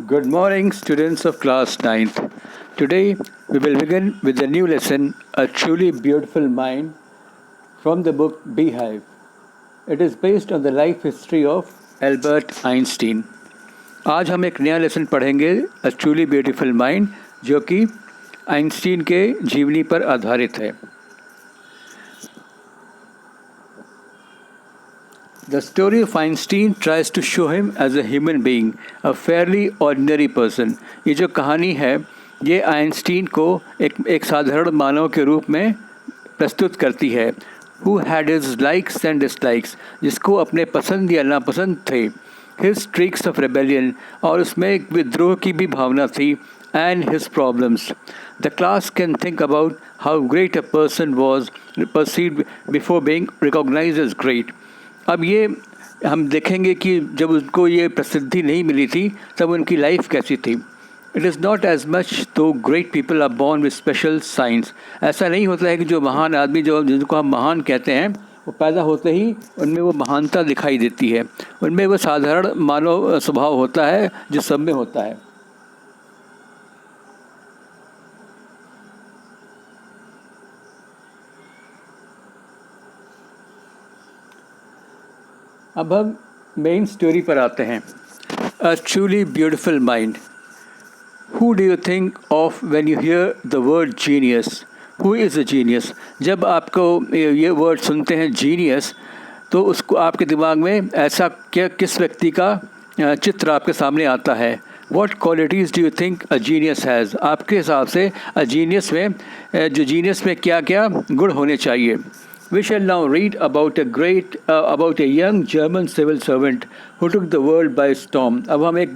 Good morning, students of class ninth. Today, we will begin with the new lesson, A Truly Beautiful Mind, from the book Beehive. It is based on the life history of Albert Einstein. आज हम एक नया lesson पढ़ेंगे, A Truly Beautiful Mind, जो कि Einstein के जीवनी पर आधारित है. The story of Einstein tries to show him as a human being, a fairly ordinary person. ये जो कहानी है ये आइंस्टीन को एक साधारण मानव के रूप में प्रस्तुत करती है. Who had his likes and dislikes, जिसको अपने पसंद या नापसंद थे. His streaks of rebellion, और उसमें एक विद्रोह की भी भावना थी. And his problems. The class can think about how great a person was perceived before being recognized as great. अब ये हम देखेंगे कि जब उनको ये प्रसिद्धि नहीं मिली थी तब उनकी लाइफ कैसी थी. It is not as much to great people are born with special science. ऐसा नहीं होता है कि जो महान आदमी जो जिनको हम महान कहते हैं वो पैदा होते ही उनमें वो महानता दिखाई देती है. उनमें वो साधारण मानव स्वभाव होता है जो सब में होता है. अब हम मेन स्टोरी पर आते हैं. A truly beautiful mind. Who do you think of when you here the word genius? Who is a genius? जब आपको ये वर्ड सुनते हैं जीनियस तो उसको आपके दिमाग में ऐसा किस व्यक्ति का चित्र आपके सामने आता है? What qualities do you think a genius has? आपके हिसाब से अ जीनियस में जो जीनियस में क्या क्या गुण होने चाहिए? We shall now read about a young German civil servant who took the world by storm. अब हम एक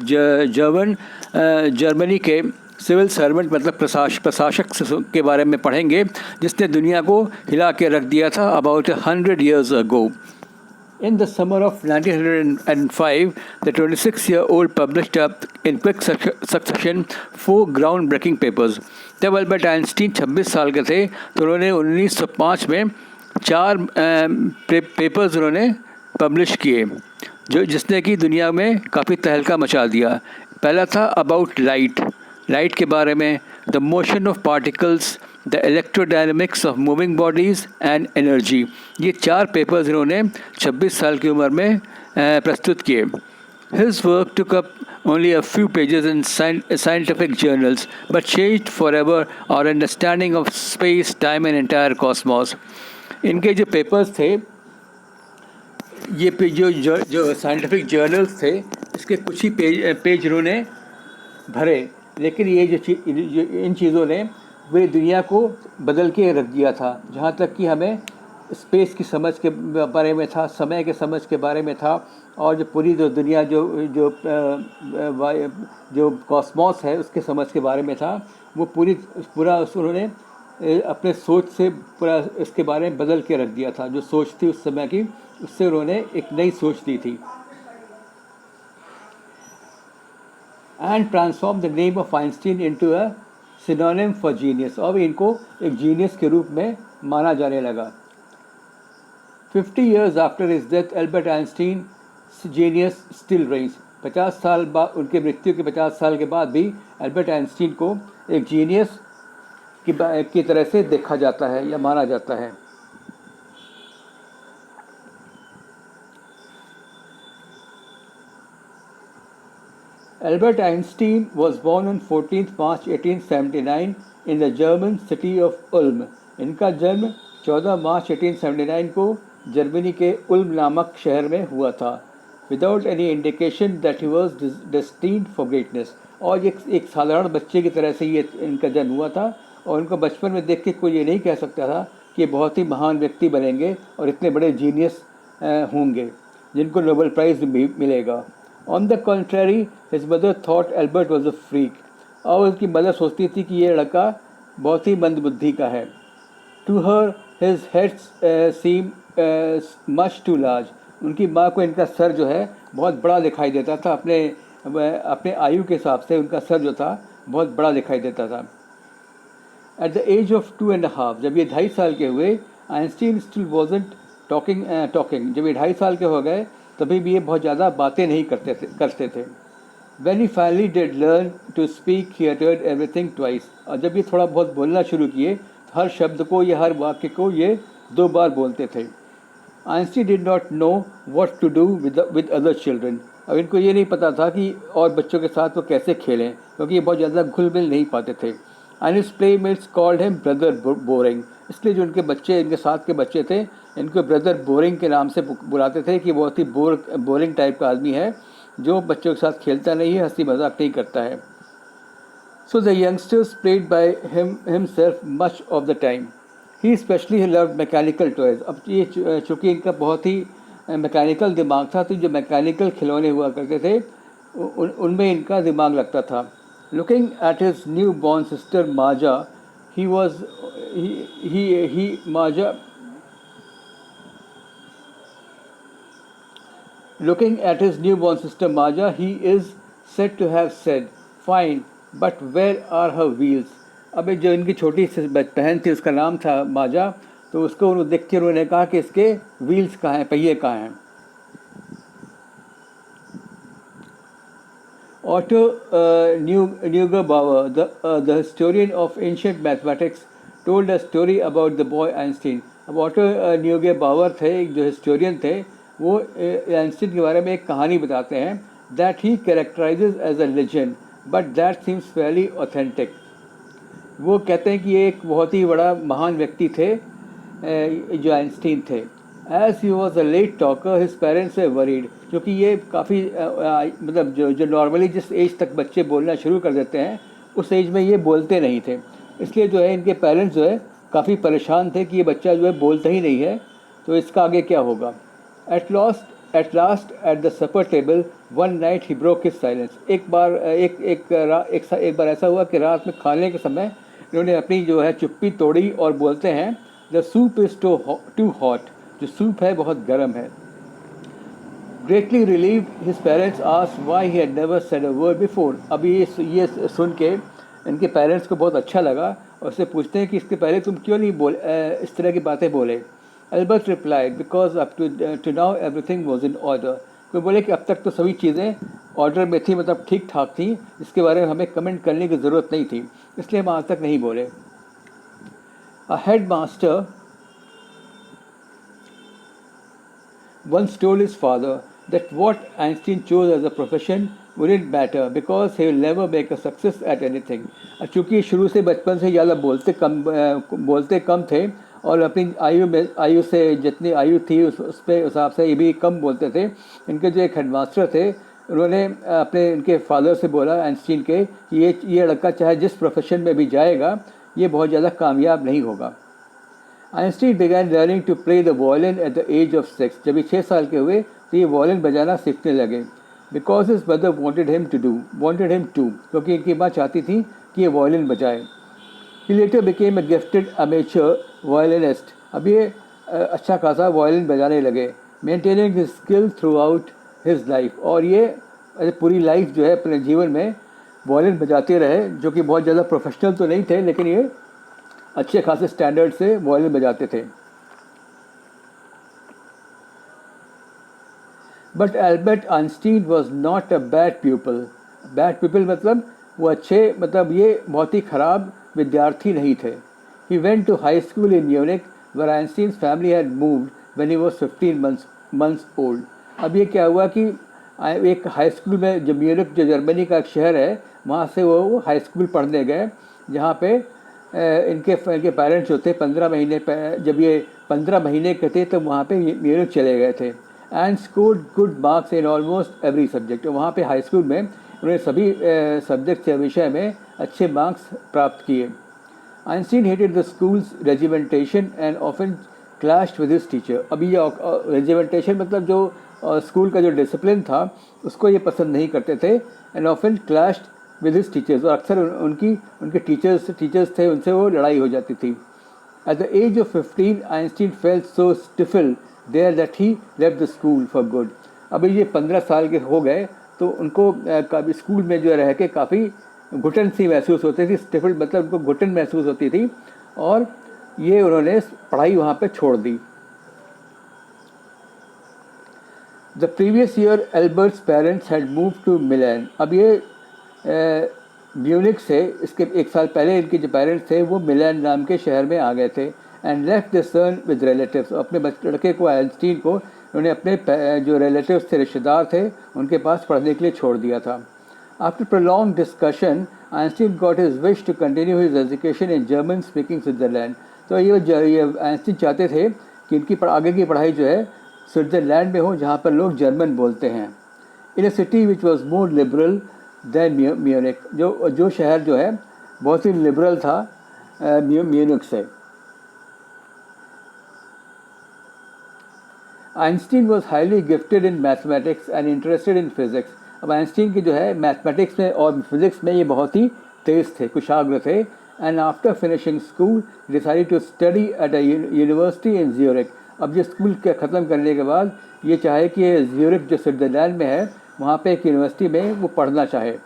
जर्मनी के सिविल सर्वेंट मतलब प्रशासक के बारे में पढ़ेंगे जिसने दुनिया को हिला के रख दिया था about 100 years ago. In the summer of 1905, the 26-year-old published up in quick succession 4 groundbreaking papers. जब अल्बर्ट आइंस्टीन 26 साल के थे तो उन्होंने 1905 में 4 पेपर्स उन्होंने पब्लिश किए जिसने कि दुनिया में काफ़ी तहलका मचा दिया. पहला था अबाउट लाइट के बारे में, the motion of particles, the electrodynamics of moving bodies and energy. ये 4 पेपर्स इन्होंने 26 साल की उम्र में प्रस्तुत किए. His work took up only a few pages in scientific journals, but changed forever our understanding of space, time and entire cosmos. इनके जो पेपर्स थे ये जो साइंटिफिक जर्नल्स थे इसके कुछ ही पेज इन्होंने भरे, लेकिन ये जो इन चीज़ों ने पूरी दुनिया को बदल के रख दिया था. जहाँ तक कि हमें स्पेस की समझ के बारे में था, समय के समझ के बारे में था, और जो पूरी जो दुनिया जो कॉस्मॉस है उसके समझ के बारे में था. वो पूरा उन्होंने अपने सोच से पूरा इसके बारे में बदल के रख दिया था. जो सोच थी उस समय की उससे उन्होंने एक नई सोच दी थी. And transform the name of Einstein into a synonym for genius. और इनको एक जीनियस के रूप में माना जाने लगा. 50 years after his death, Albert Einstein's genius still reigns. 50 साल बाद उनके मृत्यु के 50 साल के बाद भी अल्बर्ट आइंस्टीन को एक जीनियस की तरह से देखा जाता है या माना जाता है. Albert Einstein was born on 14th March 1879 in the German city of Ulm. इनका जन्म 14 मार्च 1879 को जर्मनी के उल्म नामक शहर में हुआ था. Without any indication that he was destined for greatness. और एक साधारण बच्चे की तरह से ये इनका जन्म हुआ था और उनको बचपन में देख के कोई ये नहीं कह सकता था कि ये बहुत ही महान व्यक्ति बनेंगे और इतने बड़े जीनियस होंगे जिनको नोबेल प्राइज़ भी मिलेगा. On the contrary his mother thought Albert was a freak. और उसकी मदर सोचती थी कि ये लड़का बहुत ही मंदबुद्धि का है. To her his head seem much too large. उनकी माँ को इनका सर जो है बहुत बड़ा दिखाई देता था. अपने आयु के हिसाब से उनका सर जो था बहुत बड़ा दिखाई देता था. एट द एज ऑफ 2.5, जब ये 2.5 साल के हुए, आइंस्टीन स्टिल वॉजेंट टॉकिंग. जब ये 2.5 साल के हो गए तभी भी ये बहुत ज़्यादा बातें नहीं करते थे. When he finally did learn to speak, he uttered everything twice. और जब ये थोड़ा बहुत बोलना शुरू किए तो हर शब्द को या हर वाक्य को ये 2 बार बोलते थे. Einstein did not know what to do with other children. अब इनको ये नहीं पता था कि और बच्चों के साथ वो कैसे खेलें, क्योंकि ये बहुत ज़्यादा घुल मिल नहीं पाते थे. And his playmates called him brother boring. इसलिए जो इनके बच्चे, इनके साथ के बच्चे थे, इनको ब्रदर बोरिंग के नाम से बुलाते थे कि बहुत ही बोरिंग टाइप का आदमी है जो बच्चों के साथ खेलता नहीं है, हंसी मजाक नहीं करता है. So the youngsters played by himself much of the time. He specially loved mechanical toys. अब ये चूँकि इनका बहुत ही मैकेनिकल दिमाग था, तो जो मैकेनिकल खिलौने हुआ करते थे उनमें इनका दिमाग लगता था. Looking at his new born sister Maaza, he was he Maaza. Looking at his newborn sister Maja, he is said to have said, "Fine, but where are her wheels?" अब जो इनकी छोटी सी बहन थी उसका नाम था माजा, तो उसको देख के उन्होंने कहा कि इसके व्हील्स कहाँ हैं, पहिए कहाँ हैं. Otto Neugebauer, the historian of ancient mathematics, told a story about the boy Einstein. अब ऑटो न्यूगेबावर थे, एक जो हिस्टोरियन थे, वो आइंस्टीन के बारे में एक कहानी बताते हैं. That he characterises as a legend but that seems fairly authentic. वो कहते हैं कि ये एक बहुत ही बड़ा महान व्यक्ति थे जो आइंस्टीन थे. As he was a late talker his parents were worried. क्योंकि ये काफ़ी मतलब जो नॉर्मली जिस एज तक बच्चे बोलना शुरू कर देते हैं उस एज में ये बोलते नहीं थे, इसलिए जो है इनके पेरेंट्स जो है काफ़ी परेशान थे कि ये बच्चा जो है बोलता ही नहीं है, तो इसका आगे क्या होगा. At last, at the supper table, one night he broke his silence. एक बार ऐसा हुआ कि रात में खाने के समय इन्होंने अपनी जो है चुप्पी तोड़ी और बोलते हैं, The soup is too hot. जो सूप है बहुत गर्म है. Greatly relieved, his parents asked why he had never said a word before. अभी ये सुन के इनके पेरेंट्स को बहुत अच्छा लगा और उससे पूछते हैं कि इसके पहले तुम क्यों नहीं इस तरह की बातें बोले. Albert replied, because up to now everything was in order. कोई बोले कि अब तक तो सभी चीज़ें ऑर्डर में थी, मतलब ठीक ठाक थी, इसके बारे में हमें कमेंट करने की ज़रूरत नहीं थी, इसलिए हम आज तक नहीं बोले. A headmaster once told his father that what Einstein chose as a profession wouldn't matter because he will never make a success at anything. चूँकि शुरू से बचपन से ज़्यादा बोलते कम थे और अपनी आयु से जितनी आयु थी उस हिसाब से ये भी कम बोलते थे. इनके जो एक हेडमास्टर थे उन्होंने अपने इनके फादर से बोला आइंस्टीन के कि ये लड़का चाहे जिस प्रोफेशन में भी जाएगा ये बहुत ज़्यादा कामयाब नहीं होगा. Einstein began learning to play the violin at the age of 6. जब ये 6 साल के हुए तो ये वायलिन बजाना सीखने लगे. Because his mother wanted him to, क्योंकि इनकी माँ चाहती थी कि ये वायलिन बजाए. He later became a gifted amateur violinist. अब ये अच्छा खासा वायलिन बजाने लगे. Maintaining his skill throughout his life. और ये पूरी लाइफ जो है अपने जीवन में वायलिन बजाते रहे, जो कि बहुत ज़्यादा प्रोफेशनल तो नहीं थे लेकिन ये अच्छे खासे स्टैंडर्ड से वायलिन बजाते थे. But Albert Einstein was not a bad people मतलब वो अच्छे, मतलब ये बहुत ही ख़राब विद्यार्थी नहीं थे. He went to high school in Munich where Einstein's family had moved when he was 15 months old. अब ये क्या हुआ कि एक हाई स्कूल में, जो म्यूनिक जो जर्मनी का एक शहर है, वहाँ से वो हाई स्कूल पढ़ने गए, जहाँ पे इनके पेरेंट्स जो थे 15 महीने जब ये 15 महीने के थे तब वहाँ पे म्यूनिक चले गए थे. And scored good marks in almost every subject. वहाँ पे हाई स्कूल में उन्होंने सभी सब्जेक्ट के विषय में अच्छे मार्क्स प्राप्त किए. Einstein hated the schools regimentation and often clashed with his teacher. अभी ये रेजिमेंटेशन मतलब जो स्कूल का जो डिसिप्लिन था उसको ये पसंद नहीं करते थे. And often clashed with his teachers, और अक्सर उनके टीचर्स थे, उनसे वो लड़ाई हो जाती थी. At the age of 15 Einstein felt so stifled there that he left the school for good. अभी ये 15 साल के हो गए तो उनको स्कूल में जो रह के काफ़ी घुटन सी महसूस होती थी. स्टिफल मतलब उनको घुटन महसूस होती थी और ये उन्होंने पढ़ाई वहाँ पे छोड़ दी. The previous year Albert's parents had move to Milan. अब ये म्यूनिक से इसके एक साल पहले इनके जो पेरेंट्स थे वो मिलान नाम के शहर में आ गए थे। And left the sun with relatives, अपने लड़के को आइंस्टीन को उन्होंने अपने जो रिलेटिव्स थे, रिश्तेदार थे, उनके पास पढ़ने के लिए छोड़ दिया था। After prolonged discussion Einstein got his wish to continue his education in German speaking Switzerland. तो ये आइंस्टीन चाहते थे कि इनकी आगे की पढ़ाई जो है स्विट्ज़रलैंड में हो, जहाँ पर लोग जर्मन बोलते हैं। In a city which was more liberal than Munich, जो शहर जो है बहुत ही लिबरल था म्यूनिक से। Einstein was highly gifted in mathematics and interested in physics. अब आइंस्टीन की जो है मैथमेटिक्स में और फिजिक्स में ये बहुत ही तेज़ थे, कुशाग्र थे। And after finishing school decided to study at a university in Zurich. अब ये स्कूल के ख़त्म करने के बाद ये चाहे कि ज्यूरिक जो स्विट्ज़रलैंड में है वहाँ पे एक यूनिवर्सिटी में वो पढ़ना चाहे।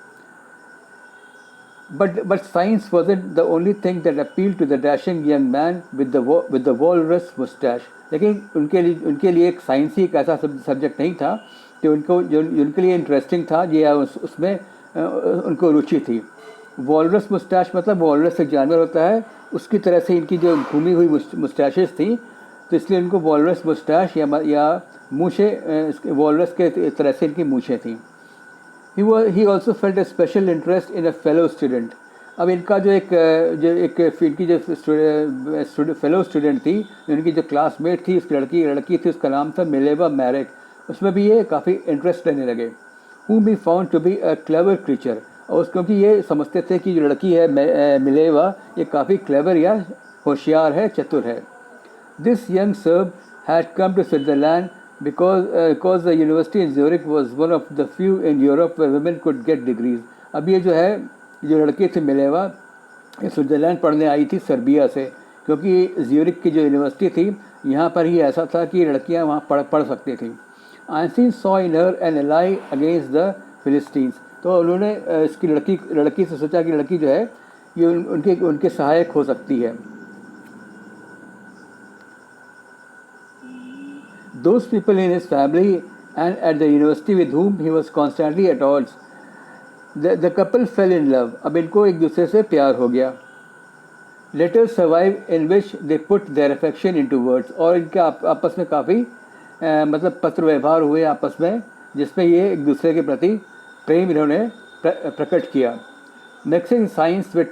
But science wasn't the only thing that appealed to the dashing young man with the walrus mustache. लेकिन उनके लिए एक साइंस ही एक ऐसा सब्जेक्ट नहीं था कि उनके लिए इंटरेस्टिंग था, ये उसमें उनको रुचि थी। वॉलरस मुस्टैश मतलब वॉलरस एक जानवर होता है, उसकी तरह से इनकी जो घूमी हुई मुस्टैशेस थी, तो इसलिए इनको वॉलरस मुस्टैश या मूछें, वॉलरस के तरह से इनकी मूछें थी। He also felt a special interest in a fellow student. अब इनका जो इनकी जो फेलो स्टूडेंट थी, इनकी जो क्लासमेट थी, उसकी लड़की थी, उसका नाम था मिलेवा मैरिक। उसमें भी ये काफ़ी इंटरेस्ट लेने लगे। Whom he found to be a clever creature. और क्योंकि ये समझते थे कि जो लड़की है मिलेवा, ये काफ़ी क्लेवर या होशियार है, चतुर है। This young Serb had come to Switzerland because the university in Zurich was one of the few in Europe where women could get degrees. अब ये जो लड़की थी मिलेवा, ये स्विट्ज़रलैंड पढ़ने आई थी सर्बिया से, क्योंकि ज्यूरिक की जो यूनिवर्सिटी थी यहाँ पर ही ऐसा था कि लड़कियाँ वहाँ पढ़ सकती थी। Einstein saw in her an ally against the Philistines. तो उन्होंने इसकी लड़की से सोचा कि लड़की जो है ये उनके सहायक हो सकती है। Those people in his family and at the university with whom he was constantly at odds, the couple fell in love. अब इनको एक दूसरे से प्यार हो गया। Letters survive in which they put their affection into words. और इनके आपस में काफ़ी मतलब पत्र व्यवहार हुए आपस में, जिसमें ये एक दूसरे के प्रति प्रेम इन्होंने प्रकट किया। Mixing science with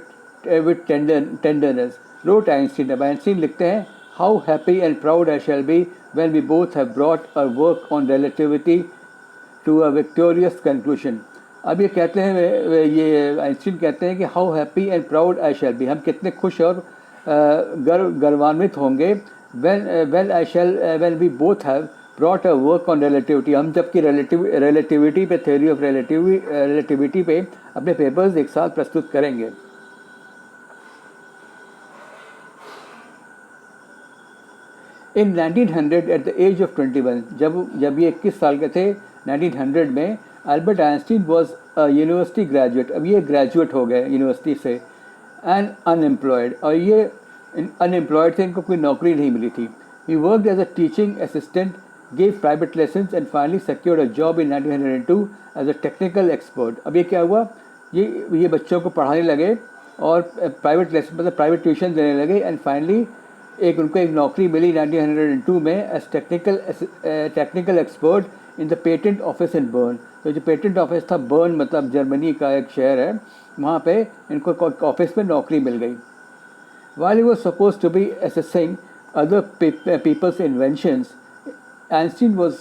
tenderness, wrote Einstein. अब आइंस्टीन लिखते हैं, How happy and proud I shall be when we both have brought our work on relativity to a victorious conclusion. अब ये कहते हैं, ये आइंस्टीन कहते हैं कि how happy and proud I shall be, हम कितने खुश और गर्वान्वित होंगे when we both have brought our work on relativity, हम जबकि relativity पे, theory of relativity पे अपने पेपर्स एक साथ प्रस्तुत करेंगे। इन 1900 एट द एज ऑफ 21, जब ये 21 साल के थे 1900 में, Albert Einstein was university graduate. अब ये ग्रेजुएट हो गए यूनिवर्सिटी से, एंड अनएम्प्लॉयड, और ये अनएम्प्लॉयड थे, इनको कोई नौकरी नहीं मिली थी। He worked as a teaching assistant, gave private lessons and finally secured a job in 1902 as a technical expert. अब ये क्या हुआ, ये बच्चों को पढ़ाने लगे और प्राइवेट लेसन मतलब प्राइवेट ट्यूशन देने लगे, एंड फाइनली उनको एक नौकरी मिली 1902 में as technical expert in the patent office in Bern. तो जो पेटेंट ऑफिस था, बर्न मतलब जर्मनी का एक शहर है, वहाँ पे इनको ऑफिस में नौकरी मिल गई। While he was supposed to be assessing other people's inventions, Einstein was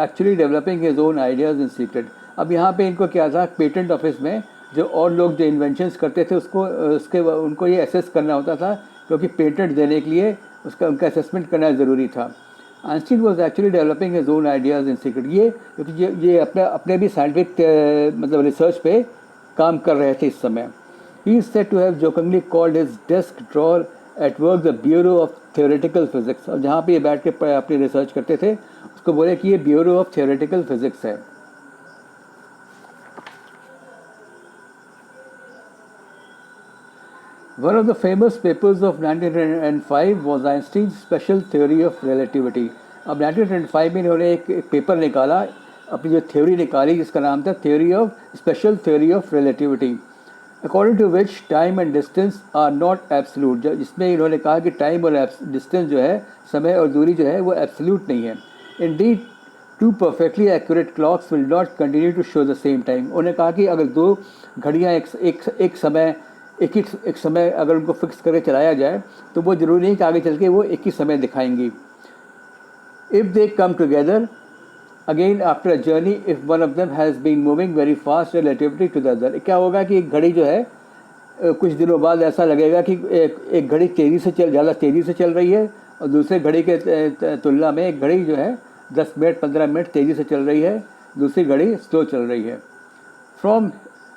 actually developing his own ideas in secret. अब यहाँ पे इनको क्या था, पेटेंट ऑफिस में जो और लोग जो इन्वेंशंस करते थे उनको ये असेस करना होता था, क्योंकि पेटेंट देने के लिए उनका असेसमेंट करना ज़रूरी था। Einstein was actually developing his own ideas in secret, क्योंकि ये अपने भी साइंटिफिक मतलब रिसर्च पे काम कर रहे थे इस समय। He is said to have jokingly called his desk drawer at work the Bureau of Theoretical Physics। और जहाँ पे ये बैठ के अपनी रिसर्च करते थे उसको बोले कि ये ब्यूरो ऑफ थियोरेटिकल फिजिक्स है। One of the famous papers of 1905 was Einstein's special theory of relativity। अब 1905 में इन्होंने एक पेपर निकाला अपनी जो थ्योरी निकाली जिसका नाम था special theory of relativity, according to which time and distance are not absolute, जिसमें इन्होंने कहा कि टाइम और डिस्टेंस जो है, समय और दूरी जो है वो एब्सोल्यूट नहीं है। Indeed two perfectly accurate clocks will not continue to show the same time. उन्होंने कहा कि अगर दो घड़ियाँ एक समय अगर उनको फिक्स करके चलाया जाए तो वो ज़रूरी नहीं कि आगे चल के वो एक ही समय दिखाएंगी। If they come together again after a journey, if one of them has been moving very fast relatively to the other, क्या होगा कि एक घड़ी जो है कुछ दिनों बाद ऐसा लगेगा कि एक घड़ी ज़्यादा तेज़ी से चल रही है और दूसरे घड़ी के तुलना में एक घड़ी जो है 10 मिनट 15 मिनट तेज़ी से चल रही है, दूसरी घड़ी स्लो चल रही है। From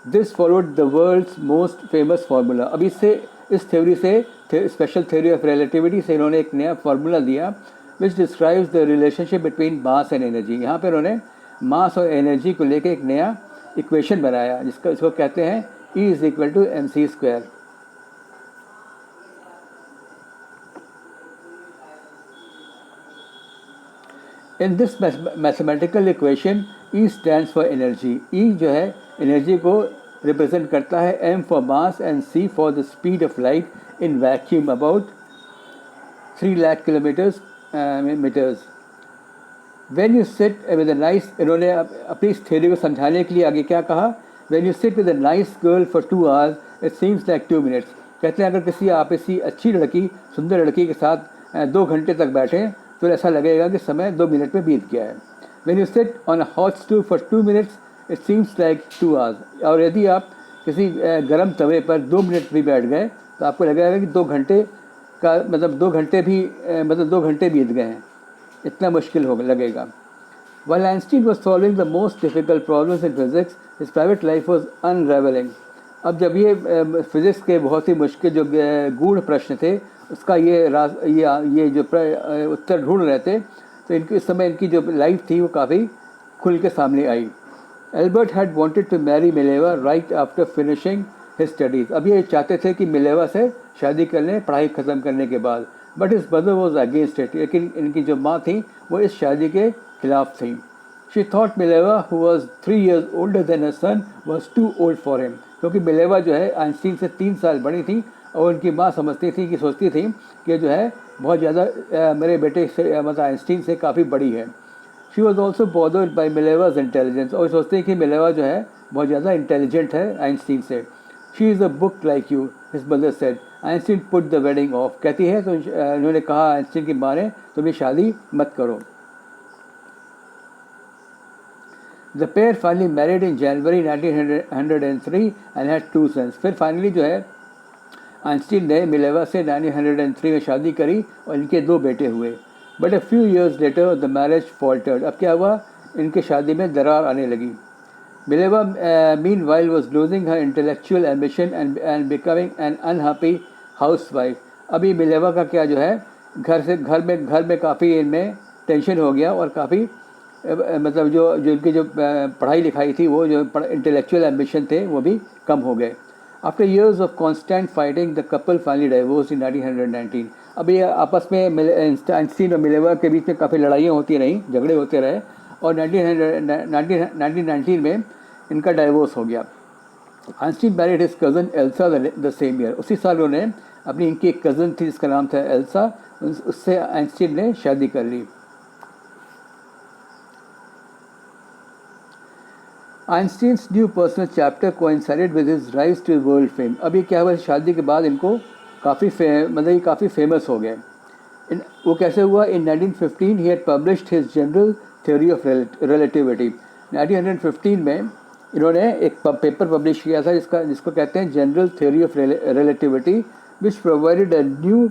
this followed the world's most famous formula. अब इस थ्योरी से स्पेशल थ्योरी ऑफ रिलेटिविटी से इन्होंने एक नया फार्मूला दिया which describes the relationship between mass and energy. यहाँ पर उन्होंने मास और एनर्जी को लेकर एक नया इक्वेशन बनाया इसको कहते हैं E is equal to mc²। In this mathematical equation E stands for energy. E जो है एनर्जी को रिप्रेजेंट करता है, M for mass and C for the speed of light in vacuum about 3 lakh kilometres metres. When you sit with a nice, इन्होंने अपनी इस theory को समझाने के लिए आगे क्या कहा, When you sit with a nice girl for 2 hours, it seems like 2 minutes। कहते हैं अगर किसी आप किसी अच्छी लड़की, सुंदर लड़की के साथ 2 घंटे तक बैठें तो ऐसा लगेगा कि समय 2 मिनट में बीत गया है। When you sit on a hot stool for 2 minutes, it seems like 2 hours। और यदि आप किसी गर्म तवे पर 2 मिनट भी बैठ गए तो आपको लगेगा कि 2 घंटे का मतलब 2 घंटे बीत गए हैं, इतना मुश्किल हो लगेगा। While Einstein was solving the most difficult problems in physics, his private life was unraveling। अब जब ये फिज़िक्स के बहुत ही मुश्किल जो गूढ़ प्रश्न थे उसका ये जो उत्तर ढूंढ रहे थे तो इस समय इनकी जो लाइफ थी वो काफ़ी खुल के सामने आई। Albert had wanted to marry Mileva right after finishing his studies. अब ये चाहते थे कि मिलेवा से शादी कर लें पढ़ाई ख़त्म करने के बाद, but his mother was against it. लेकिन इनकी जो माँ थी वो इस शादी के खिलाफ थी। She thought Mileva who was 3 years older than her son was too old for him. क्योंकि मिलेवा जो है आइंस्टीन से 3 साल बड़ी थी और उनकी माँ सोचती थी कि जो है बहुत ज़्यादा मेरे बेटे से मतलब आइंस्टीन से काफ़ी बड़ी है। She was also bothered by Mileva's intelligence. और सोचते हैं कि मिलेवा जो है बहुत ज़्यादा इंटेलिजेंट है आइंस्टीन से। She is a book like you, his mother said. Einstein put the wedding of. कहती है तो इन्होंने कहा आइंस्टीन की माँ ने तुम ये शादी मत करो। The pair finally married in January 1903 and had 2 sons। फिर फाइनली जो है आइंस्टीन ने मिलेवा से 1903 में शादी करी और इनके 2 बेटे हुए। But a few years later the marriage faltered. अब क्या हुआ, इनके शादी में दरार आने लगी। Mileva meanwhile was losing her intellectual ambition and becoming an unhappy housewife। अभी मिलेवा का क्या जो है घर में काफ़ी इनमें टेंशन हो गया और काफ़ी मतलब जो इनकी जो पढ़ाई लिखाई थी वो जो इंटेलेक्चुअल एम्बिशन थे वो भी कम हो गए। After years of constant fighting the couple finally divorce in 1919। अब ये आपस में आइंस्टीन और मिलेवा के बीच में काफ़ी लड़ाइयाँ होती रहीं, झगड़े होते रहे और 1919 में इनका डाइवोर्स हो गया। Einstein married his cousin Elsa the same year. उसी साल उन्होंने अपनी इनकी एक कज़न थी जिसका नाम था एल्सा, उससे आइंस्टीन ने शादी कर ली। Einstein's new personal chapter coincided with his rise to world fame. अभी क्या हुआ, शादी के बाद इनको काफ़ी फेमस हो गए। वो कैसे हुआ, इन 1915 he had published his general theory of relativity. 1915 में इन्होंने एक पेपर पब्लिश किया था जिसको कहते हैं general theory of relativity which provided a new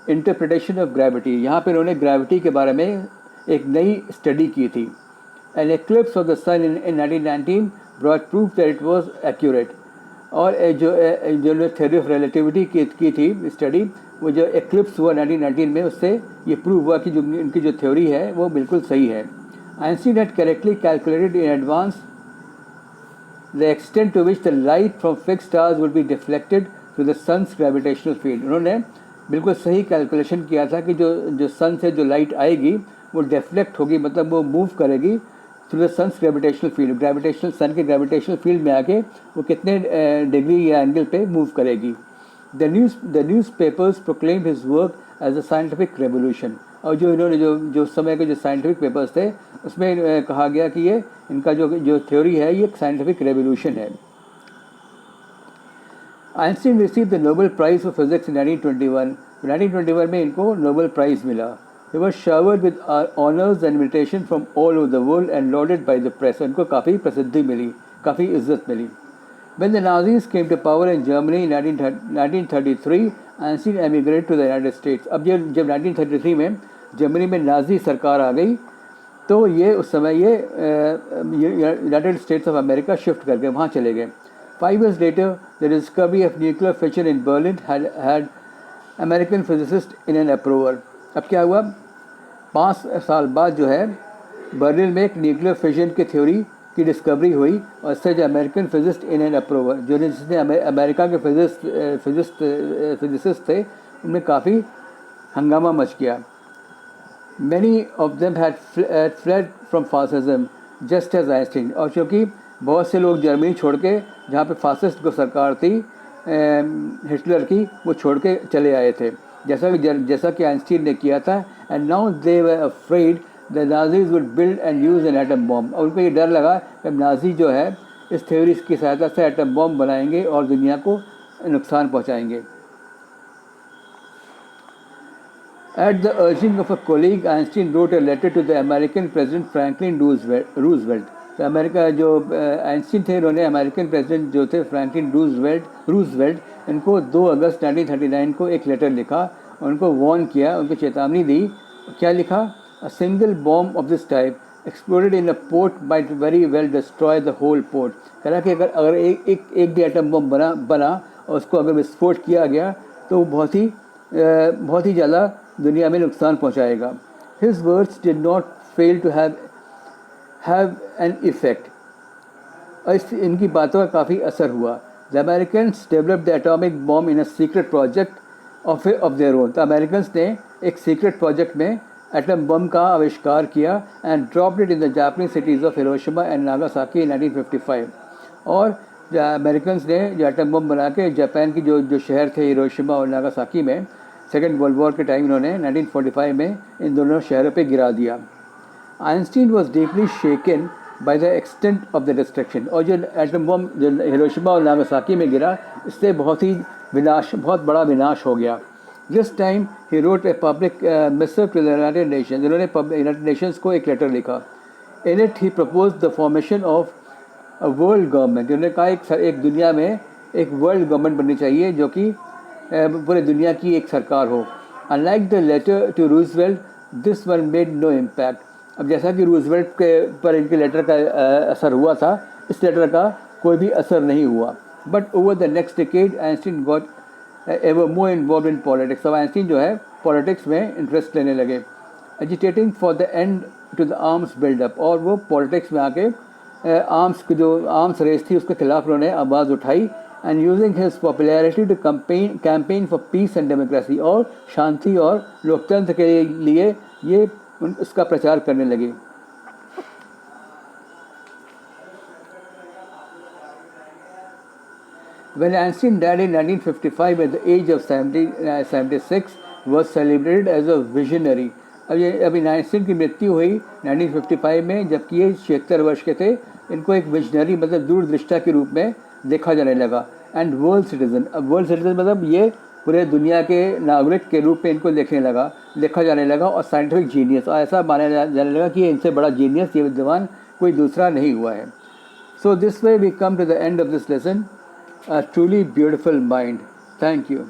interpretation of gravity. यहाँ पर इन्होंने ग्रेविटी के बारे में एक नई स्टडी की थी। An eclipse of the sun in 1919 brought proof that it was accurate। और जो थ्योरी ऑफ रिलेटिविटी की थी स्टडी, वो जो एक्लिप्स हुआ 1919 में, उससे ये प्रूव हुआ कि जो इनकी जो थ्योरी है वो बिल्कुल सही है। Einstein had correctly calculated in advance the extent to which the light from fixed stars would be deflected through the sun's gravitational field। उन्होंने बिल्कुल सही कैलकुलेशन किया था कि जो सन से जो लाइट आएगी वो डिफ्लेक्ट होगी, मतलब वो मूव करेगी through the sun's gravitational field, gravitational sun के ग्रेविटेशनल फील्ड में आके वो कितने डिग्री या एंगल पे मूव करेगी। The newspapers proclaim his work as a scientific revolution. और जो इन्होंने जो समय के जो साइंटिफिक पेपर्स थे उसमें कहा गया कि ये इनका जो थ्योरी है ये एक साइंटिफिक रेवोल्यूशन है। Einstein receive the Nobel Prize for physics in 1921। 1921 में इनको नोबेल प्राइज़ मिला। He was showered with honors and invitation from all over the world and lauded by the press। इनको काफ़ी प्रसिद्धि मिली, काफ़ी इज्जत मिली। When the Nazis came to power in Germany in 1933, Einstein emigrated to the United States। अब जब 1933 में Germany में Nazi सरकार आ गई तो ये उस समय ये United states of America shift कर गए, वहाँ चले गए। 5 years later, the discovery of nuclear fission in Berlin had American physicists in an uproar। अब क्या हुआ, 5 साल बाद जो है बर्लिन में एक न्यूक्लियर फिजन की थ्योरी की डिस्कवरी हुई और इससे जो अमेरिकन फिजिस्ट इन एन अप्रोवर, जो जिसने अमेरिका के फिजिसिस्ट थे उनमें काफ़ी हंगामा मच गया। Many of them had fled from fascism just as Einstein. और क्योंकि बहुत से लोग जर्मनी छोड़ के, जहाँ पे फासिस्ट को सरकार थी हिटलर की, वो छोड़ के चले आए थे, जैसा कि आइंस्टीन ने किया था। And now they were afraid the Nazis would build and use an atom bomb. और उनको ये डर लगा कि नाजी जो है इस थ्योरी की सहायता से एटम बॉम्ब बनाएंगे और दुनिया को नुकसान पहुंचाएंगे। At the urging of a colleague, Einstein wrote a letter to the American President Franklin Roosevelt। तो अमेरिका जो आइंस्टीन थे इन्होंने अमेरिकन प्रेसिडेंट जो थे फ्रैंकलिन रूजवेल्ट इनको 2 अगस्त 1939 को एक लेटर लिखा, उनको वार्न किया, उनको चेतावनी दी। क्या लिखा? A single bomb of this type exploded in a port might very well destroy the whole port. कह रहा कि अगर एक भी एटम बॉम्ब बना और उसको अगर विस्फोट किया गया तो बहुत ही ज़्यादा दुनिया में नुकसान पहुंचाएगा। His words did not fail to have an effect. इनकी बातों का काफ़ी असर हुआ। The Americans developed the atomic bomb in a secret project of their own. तो अमेरिकन्स ने एक सीक्रेट प्रोजेक्ट में एटम बम का आविष्कार किया and dropped it in the Japanese cities of Hiroshima and Nagasaki in 1955। और अमेरिकन्स ने जो एटम बम बना के जापान की जो शहर थे हिरोशिमा और नागासाकी में सेकेंड वर्ल्ड वॉर के टाइम इन्होंने 1945 में इन दोनों शहरों पे गिरा दिया। Einstein was deeply shaken by the extent of the destruction. और जो एटम बम जो हिरोशिमा और नागासाकी में गिरा इससे बहुत बड़ा विनाश हो गया। This time he wrote a public missive to the United Nations. इन्होंने यूनाइटेड नेशंस को एक लेटर लिखा। In it he propose the formation of a world government. इन्होंने कहा एक दुनिया में एक वर्ल्ड गवर्नमेंट बननी चाहिए जो कि पूरे दुनिया की एक सरकार हो। Unlike the letter to Roosevelt this one made no impact. अब जैसा कि रूजवेल्ट के पर इनके लेटर का असर हुआ था, इस लेटर का कोई भी असर नहीं हुआ। But over the next decade Einstein got ever more involve in politics. अब आइंस्टीन जो है पॉलिटिक्स में इंटरेस्ट लेने लगे। Agitating for the end to the arms buildup. और वो पॉलिटिक्स में आके आर्म्स रेस थी उसके खिलाफ उन्होंने आवाज़ उठाई। And using his popularity to campaign for peace and democracy. और शांति और लोकतंत्र के लिए ये उसका प्रचार करने लगे। When Einstein died in 1955 at the age of 76, was celebrated as a visionary। अभी आइंस्टीन की मृत्यु हुई 1955 में, जबकि ये 76 वर्ष के थे। इनको एक विजनरी मतलब दूरदृष्टा के रूप में देखा जाने लगा। And world citizen. अब वर्ल्ड सिटीजन मतलब ये पूरे दुनिया के नागरिक के रूप में इनको देखा जाने लगा। और साइंटिफिक जीनियस, और ऐसा माना जाने लगा कि इनसे बड़ा जीनियस, ये विद्वान कोई दूसरा नहीं हुआ है। So this way we come to the end of this lesson. A truly beautiful mind. Thank you.